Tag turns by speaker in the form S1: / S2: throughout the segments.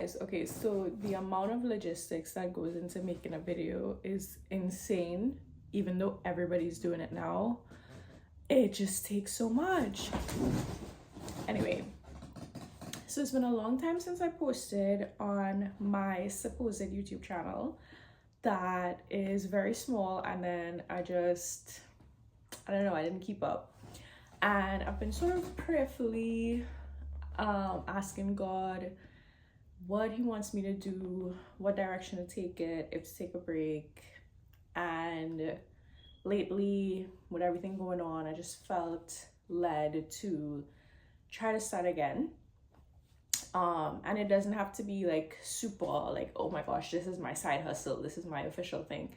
S1: guys, okay, so the amount of logistics that goes into making a video is insane. Even though everybody's doing it now, it just takes so much. Anyway, so it's been a long time since I posted on my supposed YouTube channel that is very small, and then I don't know, I didn't keep up. And I've been sort of prayerfully asking God what he wants me to do, what direction to take it, if to take a break. And lately, with everything going on, I just felt led to try to start again. And it doesn't have to be like super like, oh my gosh, this is my side hustle, this is my official thing,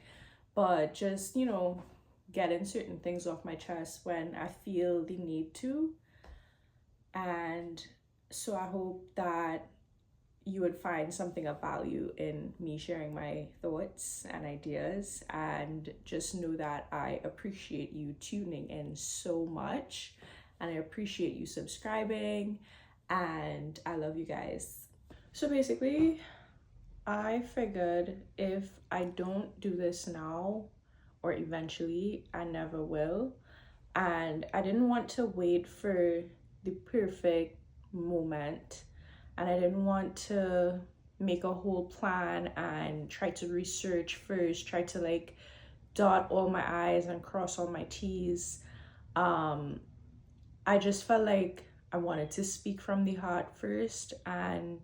S1: but just, you know, getting certain things off my chest when I feel the need to. And so I hope that you would find something of value in me sharing my thoughts and ideas, and just know that I appreciate you tuning in so much, and I appreciate you subscribing, and I love you guys. So basically, I figured if I don't do this now, or eventually, I never will. And I didn't want to wait for the perfect moment, and I didn't want to make a whole plan and try to research first, try to like dot all my I's and cross all my T's. I just felt like I wanted to speak from the heart first and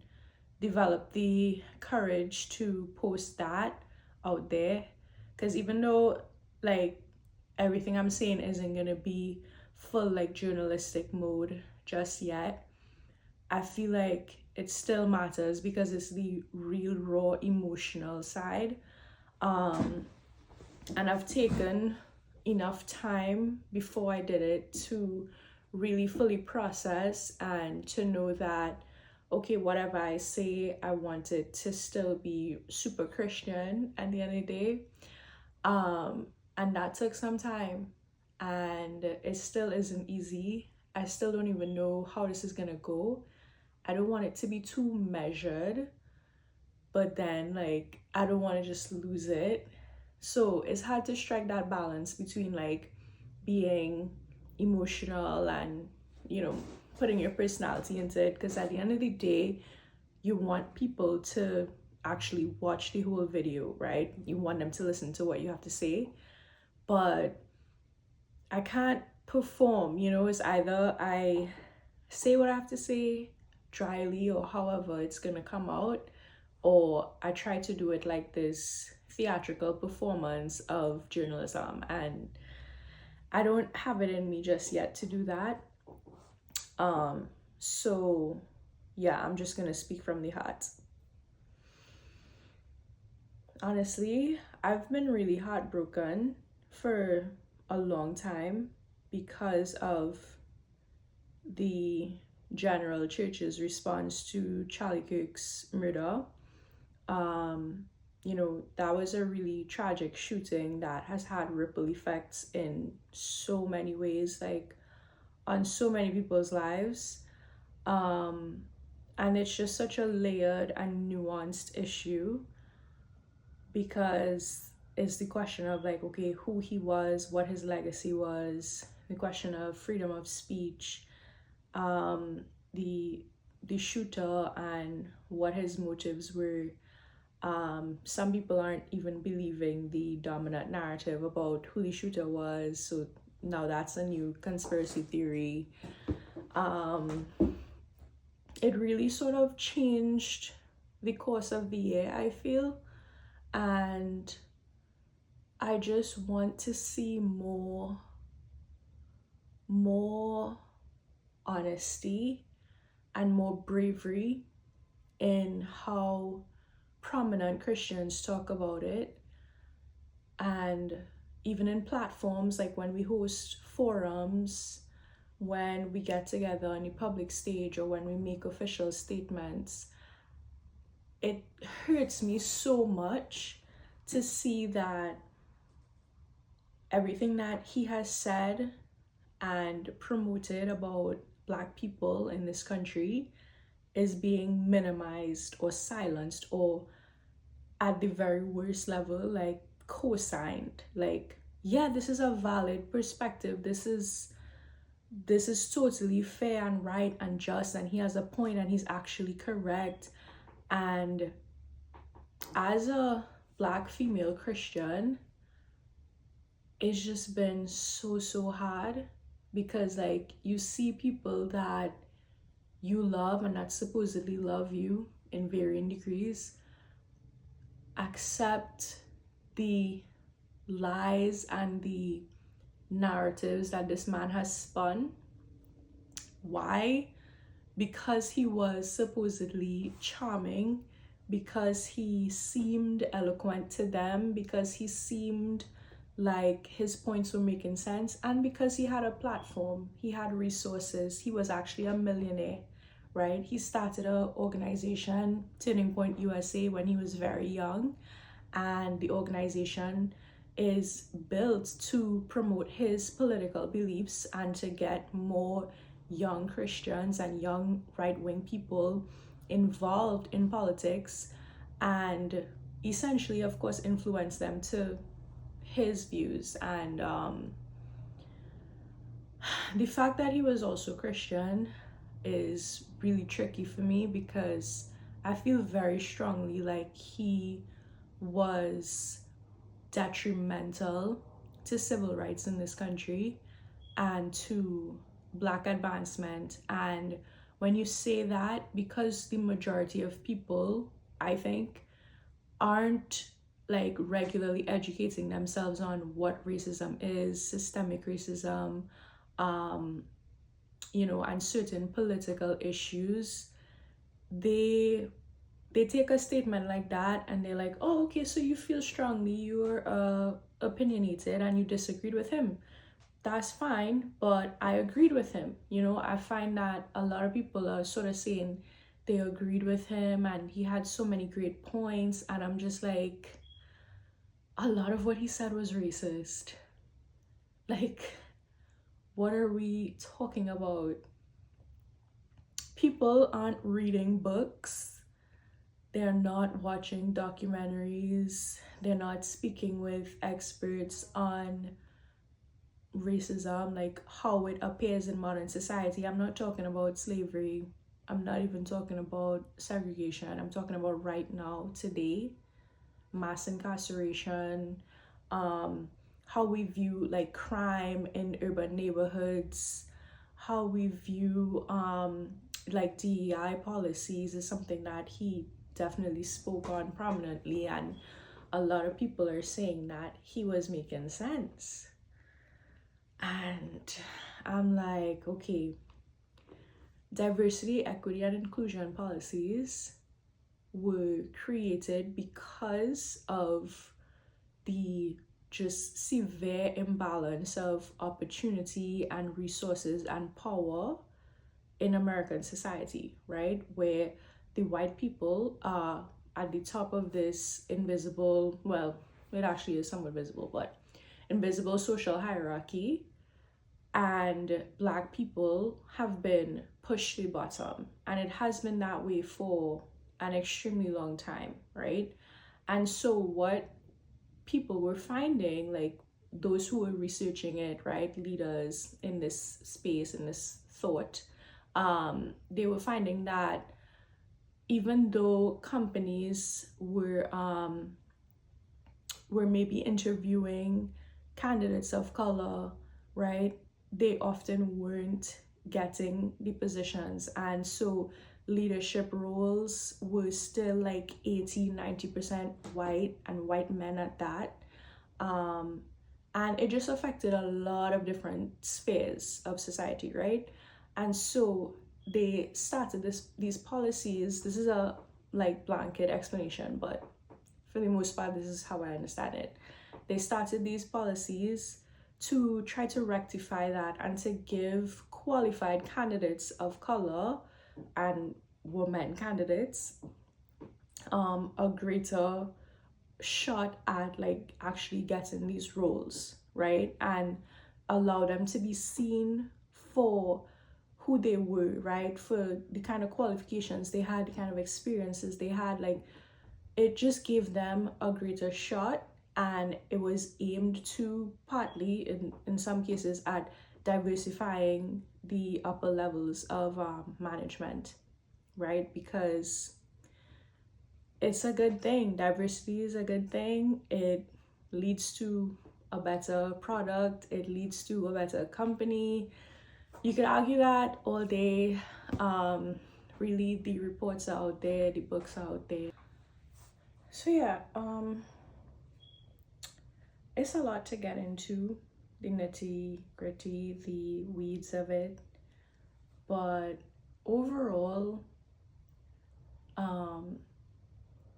S1: develop the courage to post that out there. Because even though like everything I'm saying isn't gonna be full like journalistic mode just yet, I feel like it still matters because it's the real raw emotional side. And I've taken enough time before I did it to really fully process and to know that, okay, whatever I say, I want it to still be super Christian at the end of the day. And that took some time, and it still isn't easy. I still don't even know how this is gonna go. I don't want it to be too measured, but then like I don't want to just lose it. So it's hard to strike that balance between like being emotional and, you know, putting your personality into it, because at the end of the day, you want people to actually watch the whole video, right? You want them to listen to what you have to say, but I can't perform, you know. It's either I say what I have to say dryly or however it's gonna come out, or I try to do it like this theatrical performance of journalism, and I don't have it in me just yet to do that. So yeah, I'm just gonna speak from the heart. Honestly, I've been really heartbroken for a long time because of the general church's response to Charlie Kirk's murder. You know, that was a really tragic shooting that has had ripple effects in so many ways, like on so many people's lives. And it's just such a layered and nuanced issue, because it's the question of like, okay, who he was, what his legacy was, the question of freedom of speech, the shooter and what his motives were. Some people aren't even believing the dominant narrative about who the shooter was, so now that's a new conspiracy theory. It really sort of changed the course of the year, I feel, and I just want to see more honesty and more bravery in how prominent Christians talk about it. And even in platforms like when we host forums, when we get together on a public stage, or when we make official statements, it hurts me so much to see that everything that he has said and promoted about Black people in this country is being minimized or silenced, or at the very worst level, like co-signed. Like, yeah, this is a valid perspective, this is totally fair and right and just, and he has a point and he's actually correct. And as a Black female Christian, it's just been so hard, because like you see people that you love and that supposedly love you in varying degrees accept the lies and the narratives that this man has spun. Why? Because he was supposedly charming, because he seemed eloquent to them, because he seemed like his points were making sense, and because he had a platform, he had resources. He was actually a millionaire, right? He started an organization, Turning Point USA, when he was very young, and the organization is built to promote his political beliefs and to get more young Christians and young right-wing people involved in politics, and essentially, of course, influence them to his views. And the fact that he was also Christian is really tricky for me, because I feel very strongly like he was detrimental to civil rights in this country and to Black advancement. And when you say that, because the majority of people, I think, aren't like regularly educating themselves on what racism is, systemic racism, and certain political issues, they take a statement like that and they're like, oh, okay, so you feel strongly, you're opinionated, and you disagreed with him. That's fine, but I agreed with him. I find that a lot of people are sort of saying they agreed with him and he had so many great points, and I'm just like, a lot of what he said was racist. Like, what are we talking about? People aren't reading books, they're not watching documentaries, they're not speaking with experts on racism, like how it appears in modern society. I'm not talking about slavery, I'm not even talking about segregation, I'm talking about right now, today, mass incarceration, how we view like crime in urban neighborhoods, how we view like DEI policies is something that he definitely spoke on prominently, and a lot of people are saying that he was making sense. And I'm like, okay, diversity, equity, and inclusion policies were created because of the just severe imbalance of opportunity and resources and power in American society, right? Where the white people are at the top of this invisible, well, it actually is somewhat visible, but invisible social hierarchy, and Black people have been pushed to the bottom, and it has been that way for an extremely long time, right? And so what people were finding, like those who were researching it, right, leaders in this space, in this thought, they were finding that even though companies were maybe interviewing candidates of color, right, they often weren't getting the positions. And so leadership roles were still like 80-90% white, and white men at that. And it just affected a lot of different spheres of society, right? And so they started these policies. This is a like blanket explanation, but for the most part, this is how I understand it. They started these policies to try to rectify that and to give qualified candidates of color and women candidates a greater shot at like actually getting these roles, right? And allow them to be seen for who they were, right? For the kind of qualifications they had, the kind of experiences they had, like it just gave them a greater shot, and it was aimed to partly in some cases at diversifying the upper levels of management, right? Because it's a good thing. Diversity is a good thing. It leads to a better product, it leads to a better company. You could argue that all day. Really, the reports are out there, the books are out there. So yeah, it's a lot to get into, the nitty gritty, the weeds of it. But overall,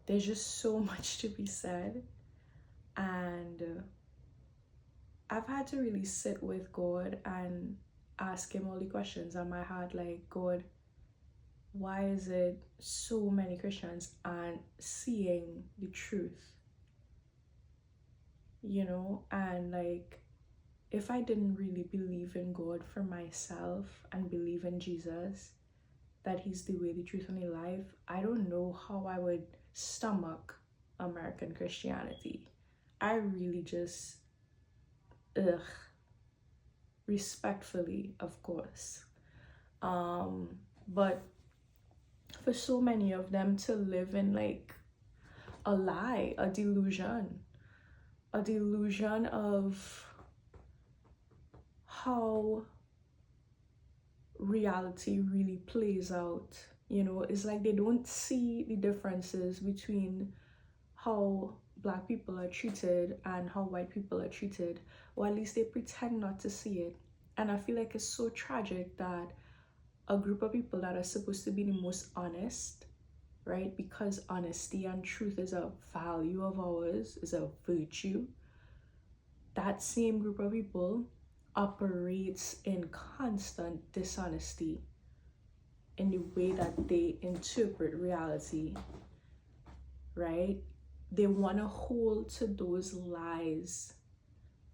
S1: there's just so much to be said, and I've had to really sit with God and ask him all the questions on my heart, like, God, why is it so many Christians aren't seeing the truth? You know, and like, if I didn't really believe in God for myself and believe in Jesus, that he's the way, the truth, and the life, I don't know how I would stomach American Christianity. I really just, respectfully, of course. But for so many of them to live in like a lie, a delusion of how reality really plays out. You know, it's like they don't see the differences between how Black people are treated and how white people are treated, or at least they pretend not to see it. And I feel like it's so tragic that a group of people that are supposed to be the most honest, right? Because honesty and truth is a value of ours, is a virtue. That same group of people operates in constant dishonesty in the way that they interpret reality, right? They want to hold to those lies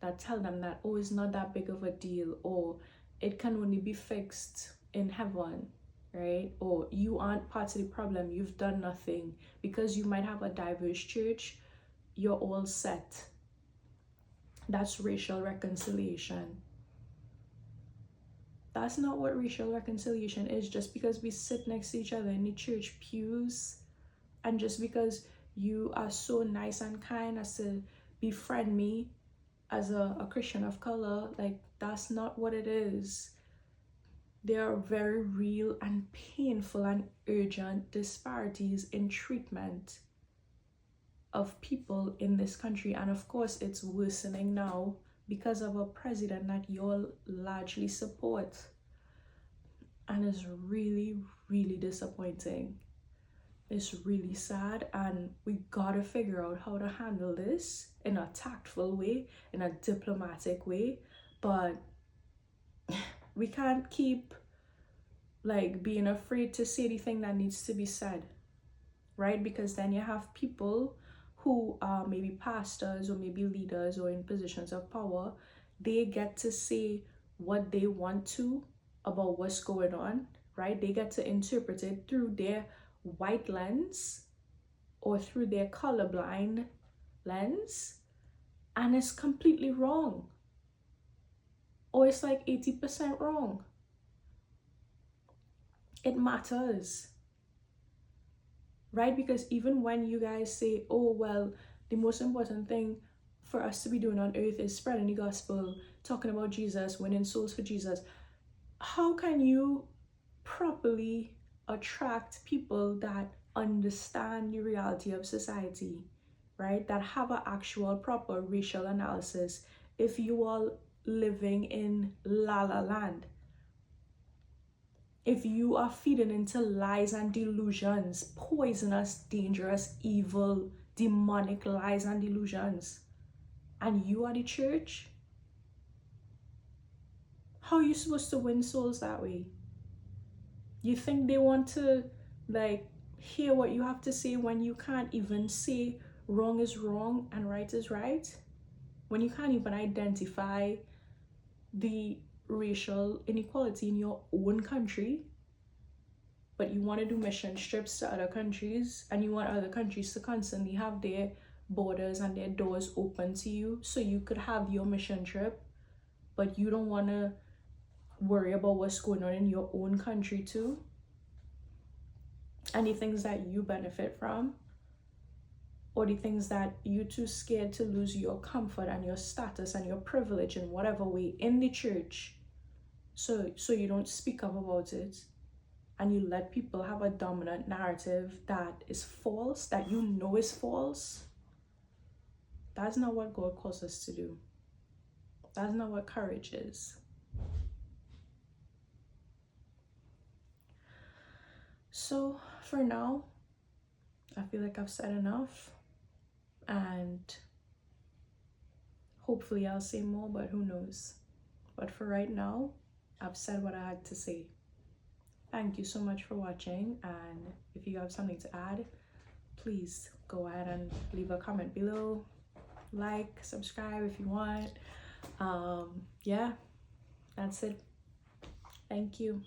S1: that tell them that, oh, it's not that big of a deal, or it can only be fixed in heaven, right? Or you aren't part of the problem, you've done nothing. Because you might have a diverse church, you're all set. That's racial reconciliation. That's not what racial reconciliation is. Just because we sit next to each other in the church pews, and just because you are so nice and kind as to befriend me as a Christian of color, like, that's not what it is. There are very real and painful and urgent disparities in treatment of people in this country. And of course, it's worsening now because of a president that you all largely support. And it's really, really disappointing. It's really sad, and we gotta figure out how to handle this in a tactful way, in a diplomatic way. But we can't keep like being afraid to say the thing that needs to be said, right? Because then you have people who are maybe pastors or maybe leaders or in positions of power. They get to say what they want to about what's going on, right? They get to interpret it through their white lens or through their colorblind lens, and it's completely wrong, or it's like 80% wrong. It matters, right? Because even when you guys say, oh, well, the most important thing for us to be doing on earth is spreading the gospel, talking about Jesus, winning souls for Jesus, how can you properly attract people that understand the reality of society, right? That have an actual proper racial analysis if you are living in La La Land? If you are feeding into lies and delusions, poisonous, dangerous, evil, demonic lies and delusions, and you are the church, how are you supposed to win souls that way? You think they want to like hear what you have to say when you can't even say wrong is wrong and right is right? When you can't even identify the racial inequality in your own country, but you want to do mission trips to other countries, and you want other countries to constantly have their borders and their doors open to you so you could have your mission trip, but you don't want to worry about what's going on in your own country too, and the things that you benefit from, or the things that you're too scared to lose your comfort and your status and your privilege in whatever way in the church, so you don't speak up about it, and you let people have a dominant narrative that is false, that you know is false. That's not what God calls us to do. That's not what courage is. So for now, I feel like I've said enough, and hopefully I'll say more, but who knows. But for right now, I've said what I had to say. Thank you so much for watching, and if you have something to add, please go ahead and leave a comment below, like, subscribe if you want. Yeah, that's it. Thank you.